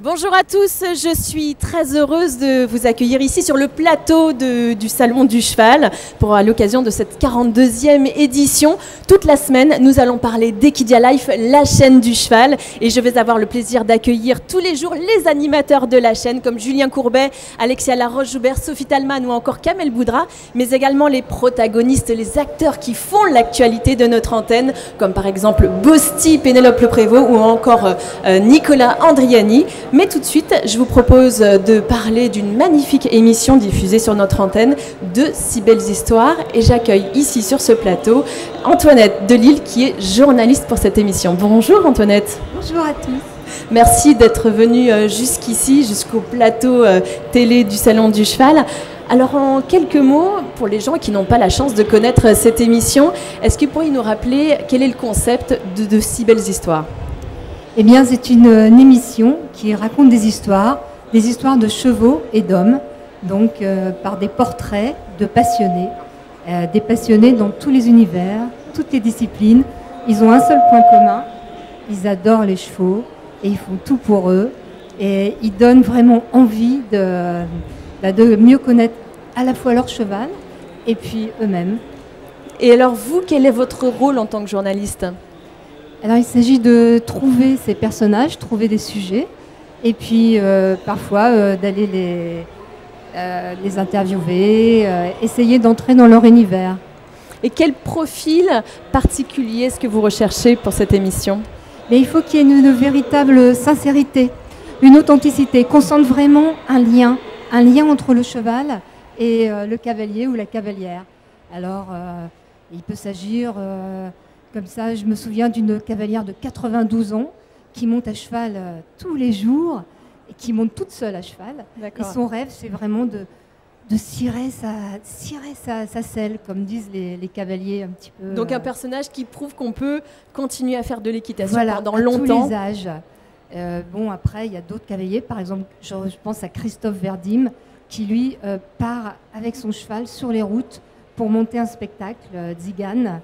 Bonjour à tous, je suis très heureuse de vous accueillir ici sur le plateau du Salon du Cheval pour à l'occasion de cette 42e édition. Toute la semaine, nous allons parler d'Equidia Life, la chaîne du cheval, et je vais avoir le plaisir d'accueillir tous les jours les animateurs de la chaîne comme Julien Courbet, Alexia Laroche-Joubert, Sophie Talman ou encore Kamel Boudra, mais également les protagonistes, les acteurs qui font l'actualité de notre antenne, comme par exemple Bosti, Pénélope Le Prévost ou encore Nicolas Andriani. Mais tout de suite, je vous propose de parler d'une magnifique émission diffusée sur notre antenne de si belles histoires. Et j'accueille ici sur ce plateau Antoinette Delille qui est journaliste pour cette émission. Bonjour Antoinette. Bonjour à tous. Merci d'être venue jusqu'ici, jusqu'au plateau télé du Salon du Cheval. Alors en quelques mots, pour les gens qui n'ont pas la chance de connaître cette émission, est-ce que vous pourriez nous rappeler quel est le concept de si belles histoires ? Eh bien, c'est une émission qui raconte des histoires de chevaux et d'hommes, donc par des portraits de passionnés, des passionnés dans tous les univers, toutes les disciplines. Ils ont un seul point commun, ils adorent les chevaux et ils font tout pour eux. Et ils donnent vraiment envie de mieux connaître à la fois leur cheval et puis eux-mêmes. Et alors vous, quel est votre rôle en tant que journaliste ? Alors il s'agit de trouver ces personnages, trouver des sujets, et puis parfois d'aller les interviewer, essayer d'entrer dans leur univers. Et quel profil particulier est-ce que vous recherchez pour cette émission ? Mais il faut qu'il y ait une véritable sincérité, une authenticité, qu'on sente vraiment un lien entre le cheval et le cavalier ou la cavalière. Alors il peut s'agir... Comme ça, je me souviens d'une cavalière de 92 ans qui monte à cheval tous les jours et qui monte toute seule à cheval. Et son rêve, c'est vraiment de cirer sa selle, comme disent les cavaliers un petit peu. Donc un personnage qui prouve qu'on peut continuer à faire de l'équitation pendant à longtemps. Tous les âges. Bon, après, il y a d'autres cavaliers. Par exemple, je pense à Christophe Verdim, qui lui part avec son cheval sur les routes pour monter un spectacle, Zigane.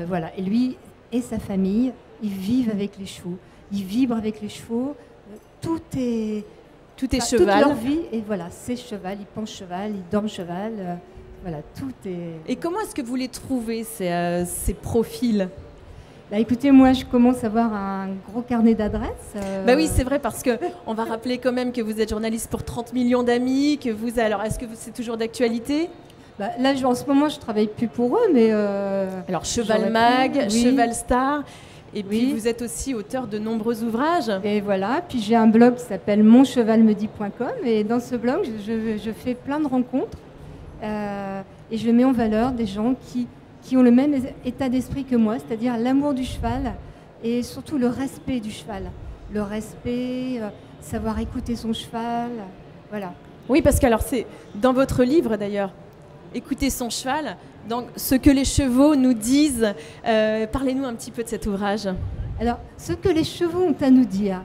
Voilà. Et lui et sa famille, ils vivent avec les chevaux, ils vibrent avec les chevaux, tout est cheval. Toute leur vie, et voilà, c'est cheval, ils pensent cheval, ils dorment cheval, voilà, tout est... Et comment est-ce que vous les trouvez, ces profils ? Bah, écoutez, moi je commence à avoir un gros carnet d'adresses. Bah oui, c'est vrai, parce qu'on va rappeler quand même que vous êtes journaliste pour 30 millions d'amis, que vous... Alors, est-ce que c'est toujours d'actualité ? Bah, là, en ce moment, je ne travaille plus pour eux, mais... Alors, Cheval Mag, oui. Cheval Star, et puis vous êtes aussi auteur de nombreux ouvrages. Et voilà, puis j'ai un blog qui s'appelle monchevalmedit.com, et dans ce blog, je fais plein de rencontres, et je mets en valeur des gens qui ont le même état d'esprit que moi, c'est-à-dire l'amour du cheval, et surtout le respect du cheval. Le respect, savoir écouter son cheval, voilà. Oui, parce que alors c'est dans votre livre d'ailleurs, Écouter son cheval, donc ce que les chevaux nous disent. Parlez-nous un petit peu de cet ouvrage. Alors, ce que les chevaux ont à nous dire,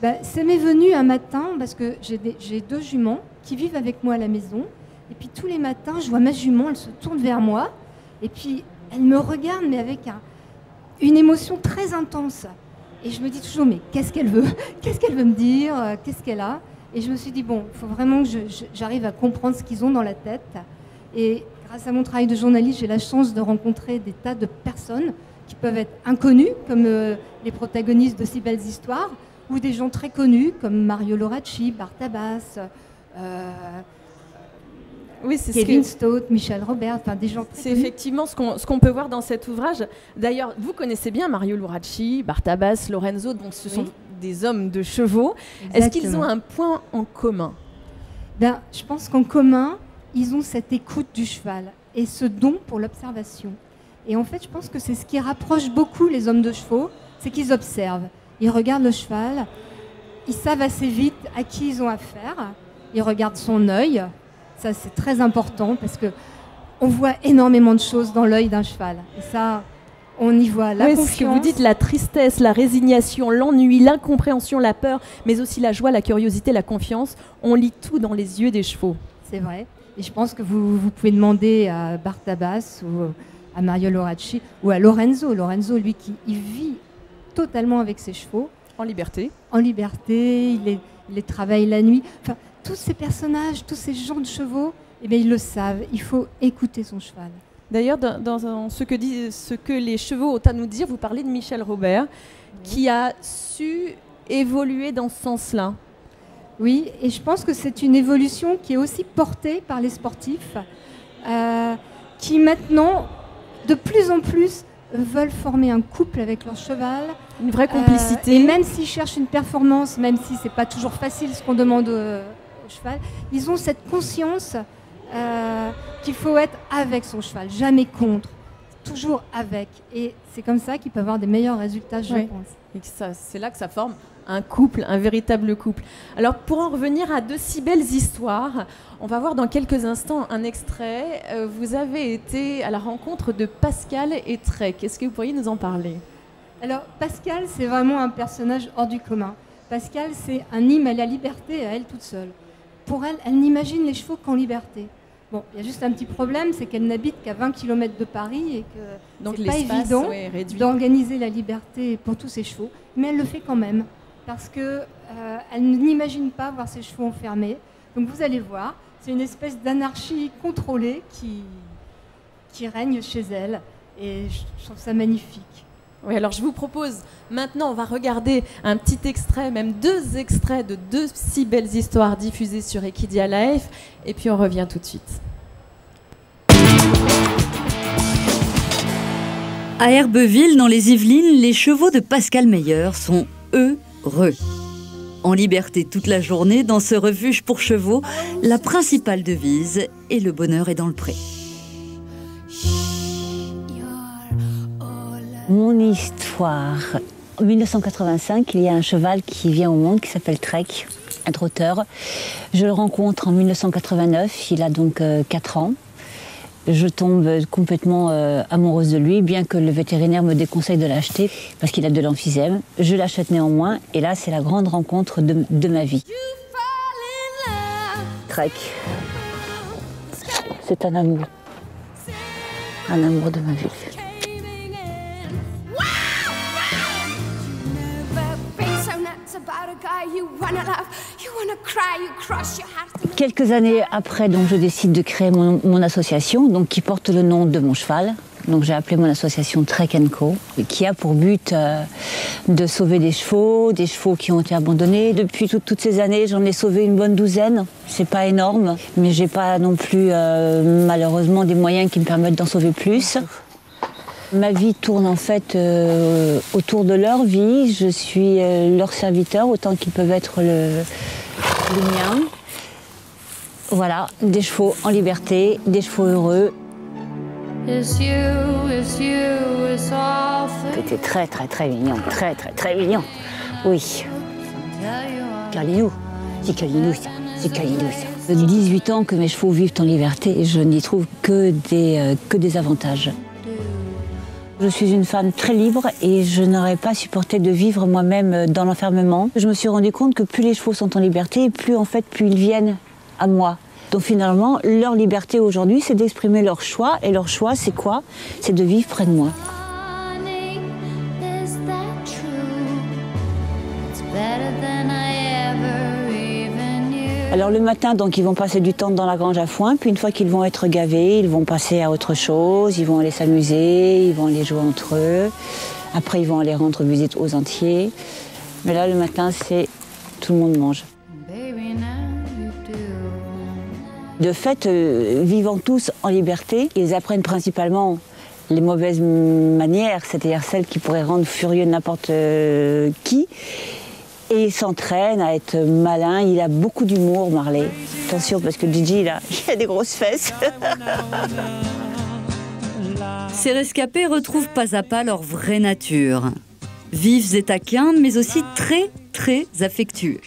ça m'est venu un matin parce que j'ai deux juments qui vivent avec moi à la maison. Et puis tous les matins, je vois ma jument, elle se tourne vers moi. Et puis elle me regarde, mais avec une émotion très intense. Et je me dis toujours, mais qu'est-ce qu'elle veut ? Qu'est-ce qu'elle veut me dire ? Qu'est-ce qu'elle a ? Et je me suis dit, bon, il faut vraiment que j'arrive à comprendre ce qu'ils ont dans la tête. Et grâce à mon travail de journaliste, j'ai la chance de rencontrer des tas de personnes qui peuvent être inconnues, comme les protagonistes de si belles histoires, ou des gens très connus, comme Mario Loracci, Bartabas, Kevin Stott, Michel Robert, enfin des gens très C'est connus. effectivement ce qu'on peut voir dans cet ouvrage. D'ailleurs, vous connaissez bien Mario Loracci, Bartabas, Lorenzo, donc ce sont des hommes de chevaux. Exactement. Est-ce qu'ils ont un point en commun ? Je pense qu'en commun, ils ont cette écoute du cheval et ce don pour l'observation. Et en fait, je pense que c'est ce qui rapproche beaucoup les hommes de chevaux, c'est qu'ils observent. Ils regardent le cheval, ils savent assez vite à qui ils ont affaire, ils regardent son œil. Ça, c'est très important parce qu'on voit énormément de choses dans l'œil d'un cheval. Et ça, on y voit la confiance. Ce que vous dites, la tristesse, la résignation, l'ennui, l'incompréhension, la peur, mais aussi la joie, la curiosité, la confiance. On lit tout dans les yeux des chevaux. C'est vrai. Et je pense que vous pouvez demander à Bartabas ou à Mario Loracci ou à Lorenzo. Lorenzo, lui, il vit totalement avec ses chevaux. En liberté. En liberté, il les travaille la nuit. Enfin, tous ces personnages, tous ces gens de chevaux, eh bien, ils le savent. Il faut écouter son cheval. D'ailleurs, dans ce que les chevaux ont à nous dire, vous parlez de Michel Robert, qui a su évoluer dans ce sens-là. Oui, et je pense que c'est une évolution qui est aussi portée par les sportifs, qui maintenant, de plus en plus, veulent former un couple avec leur cheval. Une vraie complicité. Et même s'ils cherchent une performance, même si c'est pas toujours facile ce qu'on demande au cheval, ils ont cette conscience qu'il faut être avec son cheval, jamais contre, toujours avec. Et c'est comme ça qu'il peut avoir des meilleurs résultats, je pense. Et c'est là que ça forme un couple, un véritable couple. Alors, pour en revenir à de si belles histoires, on va voir dans quelques instants un extrait. Vous avez été à la rencontre de Pascal et Trek. Est-ce que vous pourriez nous en parler ? Alors, Pascal, c'est vraiment un personnage hors du commun. Pascal, c'est un hymne à la liberté à elle toute seule. Pour elle, elle n'imagine les chevaux qu'en liberté. Bon, il y a juste un petit problème, c'est qu'elle n'habite qu'à 20 km de Paris et que c'est pas évident d'organiser la liberté pour tous ses chevaux. Mais elle le fait quand même, parce qu'elle n'imagine pas voir ses chevaux enfermés. Donc vous allez voir, c'est une espèce d'anarchie contrôlée qui règne chez elle. Et je trouve ça magnifique. Oui, alors je vous propose, maintenant on va regarder un petit extrait, même 2 extraits de 2 si belles histoires diffusées sur Equidia Life, et puis on revient tout de suite. À Herbeville, dans les Yvelines, les chevaux de Pascal Meyer sont heureux. En liberté toute la journée, dans ce refuge pour chevaux, la principale devise est le bonheur est dans le pré. Mon histoire. En 1985, il y a un cheval qui vient au monde qui s'appelle Trek, un trotteur. Je le rencontre en 1989, il a donc 4 ans. Je tombe complètement amoureuse de lui, bien que le vétérinaire me déconseille de l'acheter parce qu'il a de l'emphysème. Je l'achète néanmoins et là, c'est la grande rencontre de ma vie. Trek, c'est un amour de ma vie. Quelques années après, donc, je décide de créer mon association, donc, qui porte le nom de mon cheval. Donc, j'ai appelé mon association Trek & Co, qui a pour but de sauver des chevaux qui ont été abandonnés. Depuis toutes ces années, j'en ai sauvé une bonne douzaine. C'est pas énorme, mais j'ai pas non plus malheureusement des moyens qui me permettent d'en sauver plus. Ma vie tourne en fait autour de leur vie. Je suis leur serviteur autant qu'ils peuvent être le mien. Voilà, des chevaux en liberté, des chevaux heureux. C'était très très très mignon, très mignon. Oui. Calinou, c'est Calinou ça, c'est Calinou ça. 18 ans que mes chevaux vivent en liberté et je n'y trouve que des avantages. Je suis une femme très libre et je n'aurais pas supporté de vivre moi-même dans l'enfermement. Je me suis rendu compte que plus les chevaux sont en liberté, plus ils viennent à moi. Donc finalement, leur liberté aujourd'hui, c'est d'exprimer leur choix. Et leur choix, c'est quoi? C'est de vivre près de moi. Alors le matin, donc, ils vont passer du temps dans la grange à foin, puis une fois qu'ils vont être gavés, ils vont passer à autre chose, ils vont aller s'amuser, ils vont aller jouer entre eux. Après, ils vont aller rendre visite aux entiers. Mais là, le matin, c'est tout le monde mange. De fait, vivant tous en liberté, ils apprennent principalement les mauvaises manières, c'est-à-dire celles qui pourraient rendre furieux n'importe qui. Et il s'entraîne à être malin. Il a beaucoup d'humour, Marley. Attention, parce que Gigi, il a des grosses fesses. Ces rescapés retrouvent pas à pas leur vraie nature. Vifs et taquins, mais aussi très, très affectueux.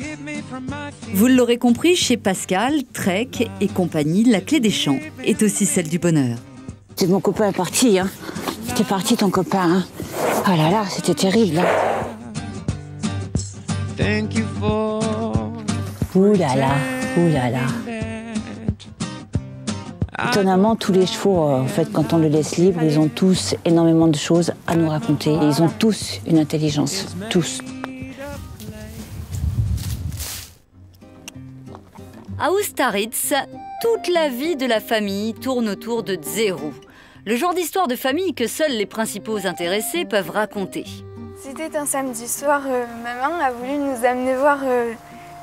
Vous l'aurez compris, chez Pascal, Trek et compagnie, la clé des champs est aussi celle du bonheur. C'est mon copain parti, hein. C'était parti ton copain, hein. Oh là là, c'était terrible, hein. Ouh là là, ouh là là. Étonnamment, tous les chevaux, en fait, quand on les laisse libres, ils ont tous énormément de choses à nous raconter. Et ils ont tous une intelligence, tous. À Ustaritz, toute la vie de la famille tourne autour de Zerou, le genre d'histoire de famille que seuls les principaux intéressés peuvent raconter. C'était un samedi soir, maman a voulu nous amener voir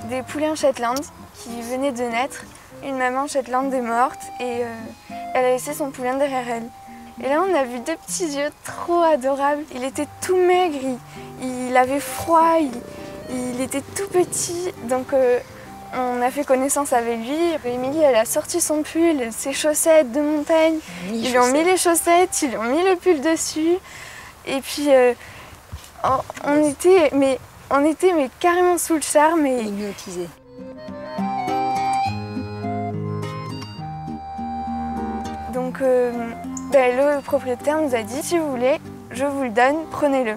des poulets en Shetland qui venaient de naître. Une maman Shetland est morte et elle a laissé son poulain derrière elle. Et là on a vu deux petits yeux trop adorables. Il était tout maigre, il avait froid, il était tout petit. Donc on a fait connaissance avec lui. Émilie, elle a sorti son pull, ses chaussettes de montagne. Ils lui ont mis les chaussettes, ils lui ont mis le pull dessus. Et puis on était carrément sous le charme et hypnotisé. Donc le propriétaire nous a dit si vous voulez, je vous le donne, prenez-le.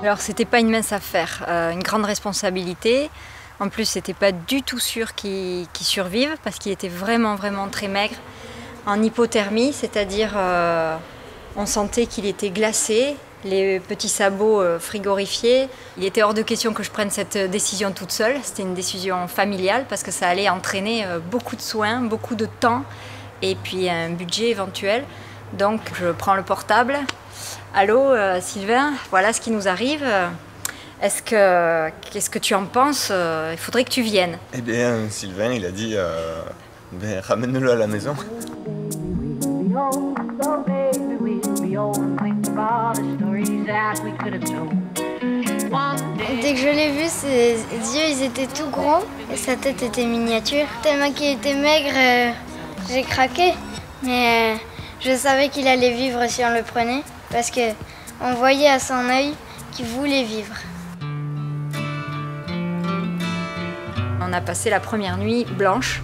Alors c'était pas une mince affaire, une grande responsabilité. En plus c'était pas du tout sûr qu'il survive parce qu'il était vraiment très maigre. En hypothermie, c'est-à-dire on sentait qu'il était glacé, les petits sabots frigorifiés. Il était hors de question que je prenne cette décision toute seule. C'était une décision familiale parce que ça allait entraîner beaucoup de soins, beaucoup de temps et puis un budget éventuel. Donc je prends le portable. Allô Sylvain, voilà ce qui nous arrive. Qu'est-ce que tu en penses? Il faudrait que tu viennes. Eh bien Sylvain, il a dit ramène-le à la maison. Dès que je l'ai vu, ses yeux ils étaient tout grands et sa tête était miniature. Tellement qu'il était maigre, j'ai craqué. Mais je savais qu'il allait vivre si on le prenait parce qu'on voyait à son œil qu'il voulait vivre. On a passé la première nuit blanche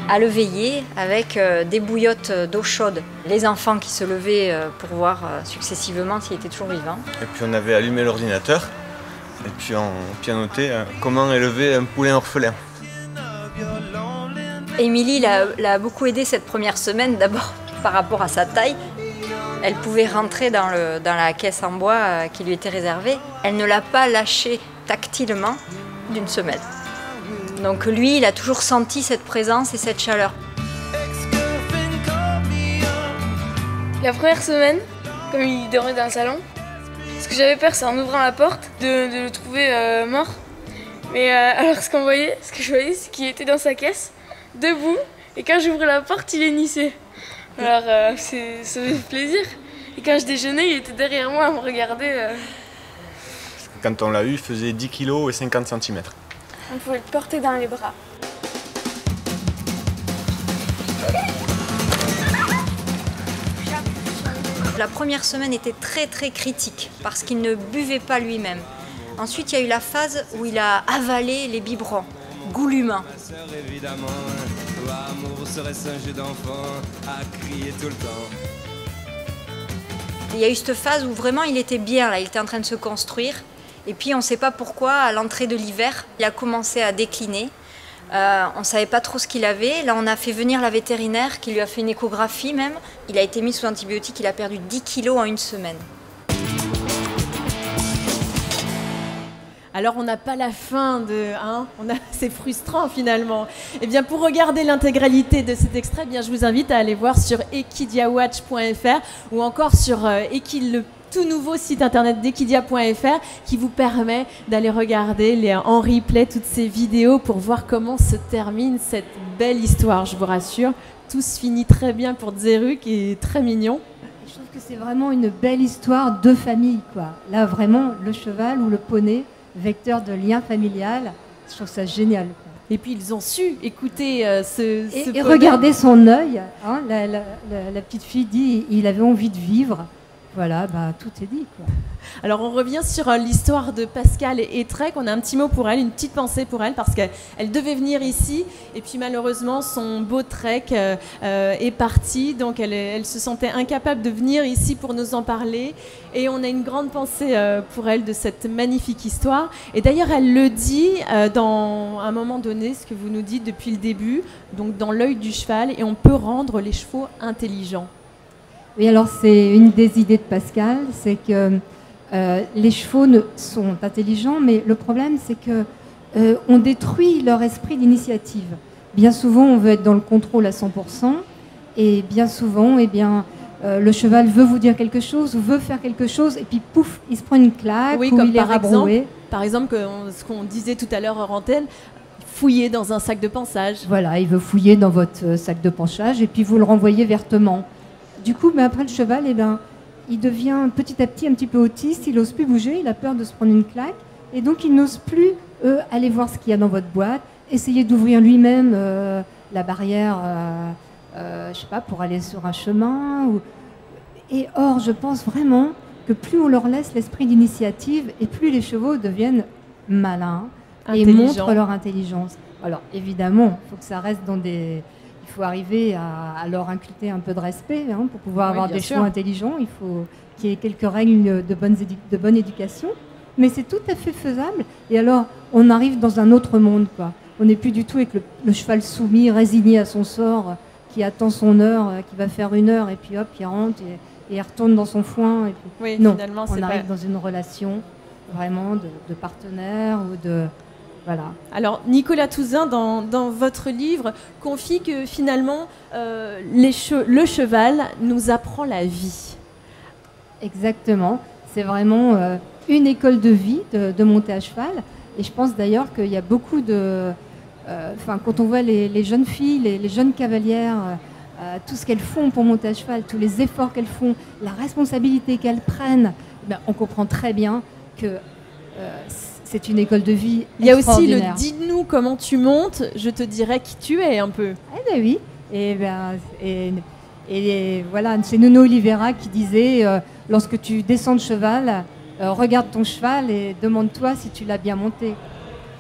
à le veiller avec des bouillottes d'eau chaude. Les enfants qui se levaient pour voir successivement s'il était toujours vivant. Et puis on avait allumé l'ordinateur et puis on pianotait comment élever un poulain orphelin. Émilie l'a beaucoup aidé cette première semaine, d'abord par rapport à sa taille. Elle pouvait rentrer dans la caisse en bois qui lui était réservée. Elle ne l'a pas lâché tactilement d'une semelle. Donc lui, il a toujours senti cette présence et cette chaleur. La première semaine, comme il dormait dans le salon, ce que j'avais peur, c'est en ouvrant la porte de le trouver mort. Mais alors ce que je voyais, c'est qu'il était dans sa caisse, debout, et quand j'ouvrais la porte, il hennissait. Alors ça fait plaisir. Et quand je déjeunais, il était derrière moi à me regarder. Quand on l'a eu, il faisait 10 kg et 50 cm. On pouvait le porter dans les bras. La première semaine était très critique parce qu'il ne buvait pas lui-même. Ensuite, il y a eu la phase où il a avalé les biberons, goulûment. Il y a eu cette phase où vraiment il était bien, là, il était en train de se construire. Et puis on ne sait pas pourquoi, à l'entrée de l'hiver, il a commencé à décliner. On ne savait pas trop ce qu'il avait. Là, on a fait venir la vétérinaire qui lui a fait une échographie même. Il a été mis sous antibiotiques, il a perdu 10 kilos en une semaine. Alors on n'a pas la fin de... c'est frustrant finalement. Eh bien pour regarder l'intégralité de cet extrait, je vous invite à aller voir sur equidiawatch.fr ou encore sur le tout nouveau site internet d'equidia.fr qui vous permet d'aller regarder en replay toutes ces vidéos pour voir comment se termine cette belle histoire. Je vous rassure, tout se finit très bien pour Zerou qui est très mignon. Je trouve que c'est vraiment une belle histoire de famille, quoi. Là vraiment, le cheval ou le poney, vecteur de lien familial, je trouve ça génial, quoi. Et puis ils ont su écouter et regarder son œil. La petite fille dit il avait envie de vivre. Voilà, tout est dit, quoi. Alors on revient sur l'histoire de Pascal et Trek. On a un petit mot pour elle, une petite pensée pour elle parce qu'elle devait venir ici et puis malheureusement son beau Trek est parti, donc elle se sentait incapable de venir ici pour nous en parler et on a une grande pensée pour elle de cette magnifique histoire. Et d'ailleurs elle le dit dans un moment donné, ce que vous nous dites depuis le début, donc dans l'œil du cheval, et on peut rendre les chevaux intelligents. Oui, alors c'est une des idées de Pascal, c'est que les chevaux sont intelligents, mais le problème c'est que on détruit leur esprit d'initiative. Bien souvent, on veut être dans le contrôle à 100%, et bien souvent, eh bien, le cheval veut vous dire quelque chose, ou veut faire quelque chose, et puis pouf, il se prend une claque, Oui, ou comme il est rabroué. par exemple, ce qu'on disait tout à l'heure hors antenne, fouiller dans un sac de pansage. Voilà, il veut fouiller dans votre sac de pansage, et puis vous le renvoyez vertement. Du coup, mais après le cheval, eh ben, il devient petit à petit un petit peu autiste, il n'ose plus bouger, il a peur de se prendre une claque, et donc il n'ose plus aller voir ce qu'il y a dans votre boîte, essayer d'ouvrir lui-même la barrière, je sais pas, pour aller sur un chemin. Et or, je pense vraiment que plus on leur laisse l'esprit d'initiative, et plus les chevaux deviennent malins et montrent leur intelligence. Alors évidemment, il faut que ça reste dans des... Il faut arriver à leur inculquer un peu de respect pour pouvoir avoir des chevaux intelligents. Il faut qu'il y ait quelques règles de bonne éducation. Mais c'est tout à fait faisable. Et alors, on arrive dans un autre monde, quoi. On n'est plus du tout avec le cheval soumis, résigné à son sort, qui attend son heure, qui va faire 1 heure, et puis hop, il rentre et il retourne dans son foin. Et puis... Oui, non, finalement, on arrive dans une relation vraiment de partenaire ou de... Voilà. Alors, Nicolas Touzin, dans votre livre, confie que finalement, le cheval nous apprend la vie. Exactement. C'est vraiment une école de vie de monter à cheval. Et je pense d'ailleurs qu'il y a beaucoup de... quand on voit les jeunes filles, les jeunes cavalières, tout ce qu'elles font pour monter à cheval, tous les efforts qu'elles font, la responsabilité qu'elles prennent, ben, on comprend très bien que... c'est une école de vie extraordinaire. Il y a aussi le « dis-nous comment tu montes, je te dirai qui tu es » un peu. Eh ben oui. Et voilà, c'est Nuno Oliveira qui disait lorsque tu descends de cheval, regarde ton cheval et demande-toi si tu l'as bien monté.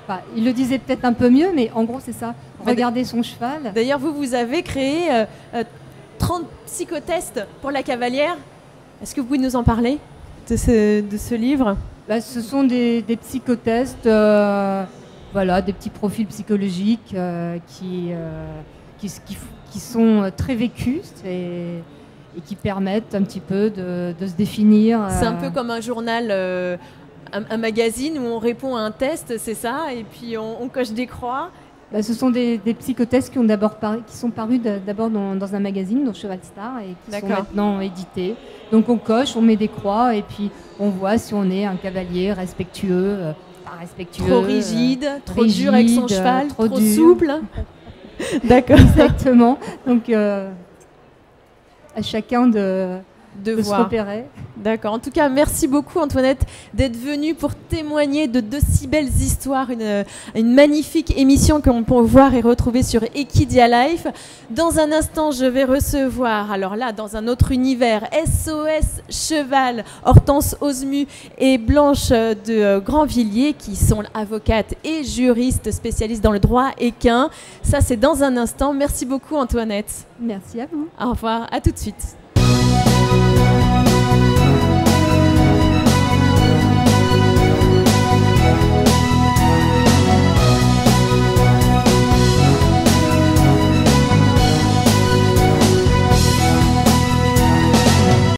Enfin, il le disait peut-être un peu mieux, mais en gros c'est ça. Regardez son cheval. D'ailleurs, vous avez créé 30 psychotests pour la cavalière. Est-ce que vous pouvez nous en parler de ce livre ? Ce sont des psychotests, voilà, des petits profils psychologiques qui sont très vécus et qui permettent un petit peu de se définir. C'est un peu comme un journal, un magazine où on répond à un test, c'est ça, et puis on coche des croix. Ce sont des psychotests qui sont parus d'abord dans un magazine, dans Cheval Star, et qui sont maintenant édités. Donc on coche, on met des croix, et puis on voit si on est un cavalier respectueux, pas respectueux. Trop rigide, trop dur avec son cheval, trop souple. D'accord. Exactement. Donc à chacun de se repérer. D'accord. En tout cas, merci beaucoup Antoinette d'être venue pour témoigner de si belles histoires. Une magnifique émission qu'on peut voir et retrouver sur Equidia Life. Dans un instant, je vais recevoir, alors là, dans un autre univers, SOS Cheval, Hortense Osmu et Blanche de Grandvilliers, qui sont avocates et juristes spécialistes dans le droit équin. Ça, c'est dans un instant. Merci beaucoup Antoinette. Merci à vous. Au revoir, à tout de suite.